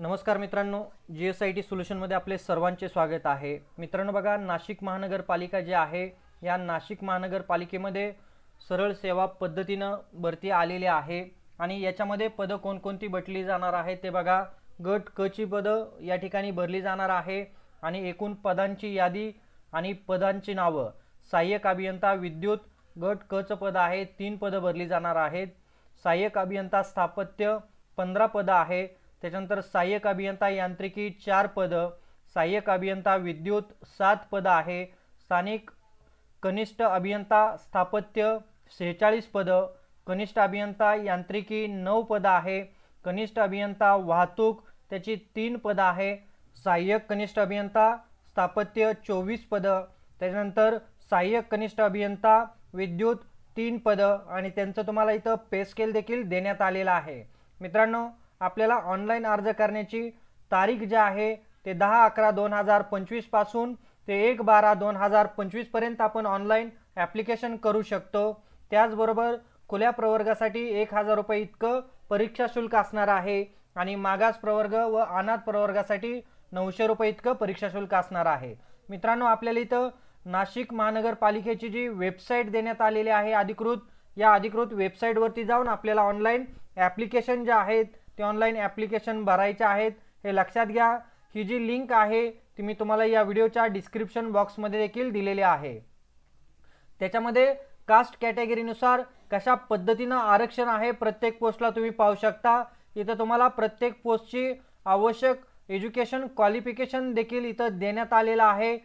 नमस्कार मित्रांनो, GSIT सोल्युशनमध्ये आपले सर्वांचे स्वागत आहे। मित्रांनो बघा, नाशिक महानगरपालिका जे आहे या नाशिक महानगरपालिकेमध्ये सरळ सेवा पद्धतीने भरती आलेली आहे आणि याच्यामध्ये पद कोणकोणती भरली जाणार आहे ते बघा। गट क ची पद या ठिकाणी भरली जाणार आहे आणि एकूण पदांची यादी आणि पदांची नावे। सहाय्यक अभियंता विद्युत गट क च पद आहे, 3 पद भरली जाणार आहेत। सहाय्यक अभियंता स्थापत्य 15 पद आहे। त्याच्यानंतर सहाय्यक अभियंता यांत्रिकी 4 पद, सहाय्यक अभियंता विद्युत 7 पद आहे। स्थानिक कनिष्ठ अभियंता स्थापत्य 46 पद, कनिष्ठ अभियंता यांत्रिकी 9 पद आहे। कनिष्ठ अभियंता वाहतूक त्याची 3 पद आहे। सहाय्यक कनिष्ठ अभियंता स्थापत्य 24 पद, त्याच्यानंतर सहाय्यक कनिष्ठ अभियंता विद्युत 3 पद आणि त्यांचं तुम्हाला इथं पे स्केल देखील देण्यात आलेला आहे। मित्रांनो, आपल्याला ऑनलाइन अर्ज करण्याची तारीख जी आहे ते 10/11/2025 पासून ते 1/12/2025 पर्यंत आपण ऑनलाइन ॲप्लिकेशन करू शकतो। त्याचबरोबर खुल्या प्रवर्गासाठी 1000 रुपये इतकं परीक्षा शुल्क असणार आहे आणि मागास प्रवर्ग व अनाथ प्रवर्गासाठी 900 रुपये इतकं परीक्षा शुल्क असणार आहे। मित्रांनो, आपल्याला इथं नाशिक महानगरपालिकेची जी वेबसाईट देण्यात आलेली आहे अधिकृत, या अधिकृत वेबसाईटवरती जाऊन आपल्याला ऑनलाइन ॲप्लिकेशन जे आहेत ते ऑनलाइन ॲप्लिकेशन भरायचे आहेत। हे लक्षात घ्या। ही जी लिंक आहे ती मी तुम्हाला या व्हिडिओच्या डिस्क्रिप्शन बॉक्समध्ये देखील दिलेली आहे। त्याच्यामध्ये कास्ट कॅटेगरीनुसार कशा पद्धतीने आरक्षण आहे प्रत्येक पोस्टला तुम्ही पाहू शकता। इथं तुम्हाला प्रत्येक पोस्टची आवश्यक एज्युकेशन क्वालिफिकेशन देखील इथं देण्यात आलेला आहे।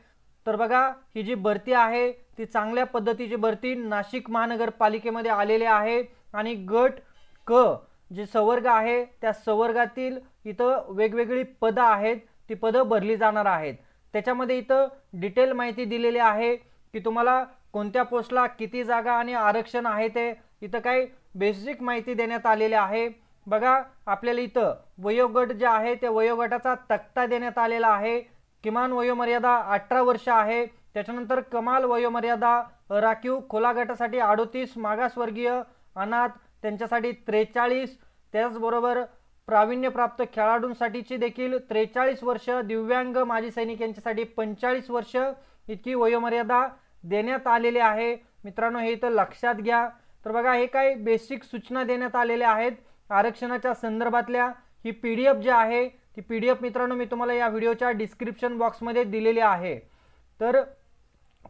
तर बघा, ही जी भरती आहे ती चांगल्या पद्धतीची भरती नाशिक महानगरपालिकेमध्ये आलेली आहे आणि गट क जे संवर्ग आहे त्या संवर्गातील इथं वेगवेगळी पद आहेत, ती पद भरली जाणार आहेत। त्याच्यामध्ये इथं डिटेल माहिती दिलेली आहे की तुम्हाला कोणत्या पोस्टला किती जागा आणि आरक्षण आहे ते इथं काही बेसिक माहिती देण्यात आलेली आहे। बघा, आपल्याला इथं वयोगट जे आहे ते वयोगटाचा तक्ता देण्यात आलेला आहे। किमान वयोमर्यादा 18 वर्ष आहे। त्याच्यानंतर कमाल वयोमर्यादा राखीव खुला गटासाठी 38, मागासवर्गीय अनाथ त्यांच्यासाठी 43, त्याचबरोबर प्रावीण्यप्राप्त खेळाडूंसाठीची देखील 43 वर्ष, दिव्यांग माजी सैनिक यांच्यासाठी 45 वर्ष इतकी वयोमर्यादा देण्यात आलेली आहे। मित्रांनो, हे इथं लक्षात घ्या। तर बघा, हे काही बेसिक सूचना देण्यात आलेल्या आहेत आरक्षणाच्या संदर्भातल्या। ही PDF जी आहे ती PDF मित्रांनो मी तुम्हाला या व्हिडिओच्या डिस्क्रिप्शन बॉक्समध्ये दिलेली आहे, तर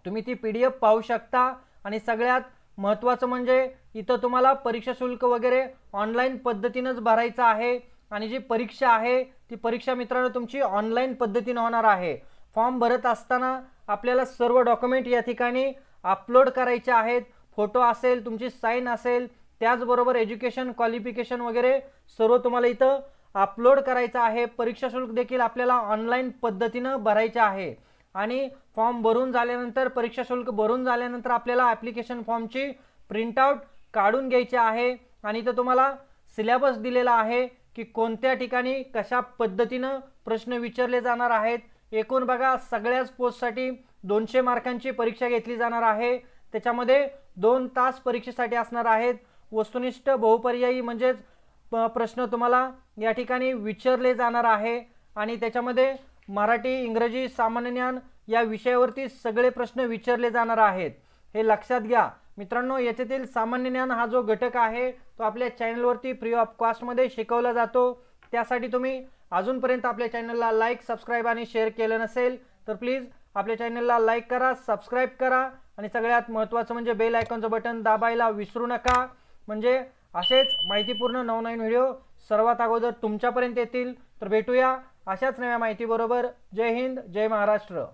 तुम्ही ती PDF पाहू शकता। आणि सगळ्यात महत्त्वाचं म्हणजे इथं तुम्हाला परीक्षा शुल्क वगैरे ऑनलाइन पद्धतीनेच भरायचं आहे आणि जी परीक्षा आहे ती परीक्षा मित्रांनो तुमची ऑनलाइन पद्धतीने होणार आहे। फॉर्म भरत असताना आपल्याला सर्व डॉक्युमेंट या ठिकाणी अपलोड करायचे आहेत। फोटो असेल, तुमची साइन असेल, त्याचबरोबर एज्युकेशन क्वालिफिकेशन वगैरे सर्व तुम्हाला इथं अपलोड करायचं आहे। परीक्षा शुल्क देखील आपल्याला ऑनलाइन पद्धतीने भरायचे आहे आणि फॉर्म भरून झाल्यानंतर परीक्षा शुल्क भरून झाल्यानंतर आपल्याला ॲप्लिकेशन फॉर्मची प्रिंटआउट काढून घ्यायची आहे आणि इथं तुम्हाला सिलेबस दिलेला आहे की कोणत्या ठिकाणी कशा पद्धतीने प्रश्न विचारले जाणार आहेत। एकूण बघा, सगळ्याच पोस्टसाठी 200 मार्कांची परीक्षा घेतली जाणार आहे। त्याच्यामध्ये 2 तास परीक्षेसाठी असणार आहेत। वस्तुनिष्ठ बहुपर्यायी म्हणजेच प्रश्न तुम्हाला या ठिकाणी विचारले जाणार आहे आणि त्याच्यामध्ये मराठी, इंग्रजी, सामान्य ज्ञान या विषयावरती सगळे प्रश्न विचारले जाणार आहेत। हे लक्षात घ्या मित्रांनो। याच्यातील सामान्य ज्ञान हा जो घटक आहे तो आपल्या चॅनलवरती फ्री ऑफ कॉस्टमध्ये शिकवला जातो। त्यासाठी तुम्ही अजूनपर्यंत आपल्या चॅनलला लाईक, सबस्क्राईब आणि शेअर केलं नसेल तर प्लीज आपल्या चॅनलला लाईक करा, सबस्क्राईब करा आणि सगळ्यात महत्त्वाचं म्हणजे बेल आयकॉनचं बटन दाबायला विसरू नका, म्हणजे असेच माहितीपूर्ण नवनवीन व्हिडिओ सर्वात अगोदर तुमच्यापर्यंत येतील। तर भेटूया अशाच नव्या माहितीबरोबर। जय हिंद, जय महाराष्ट्र।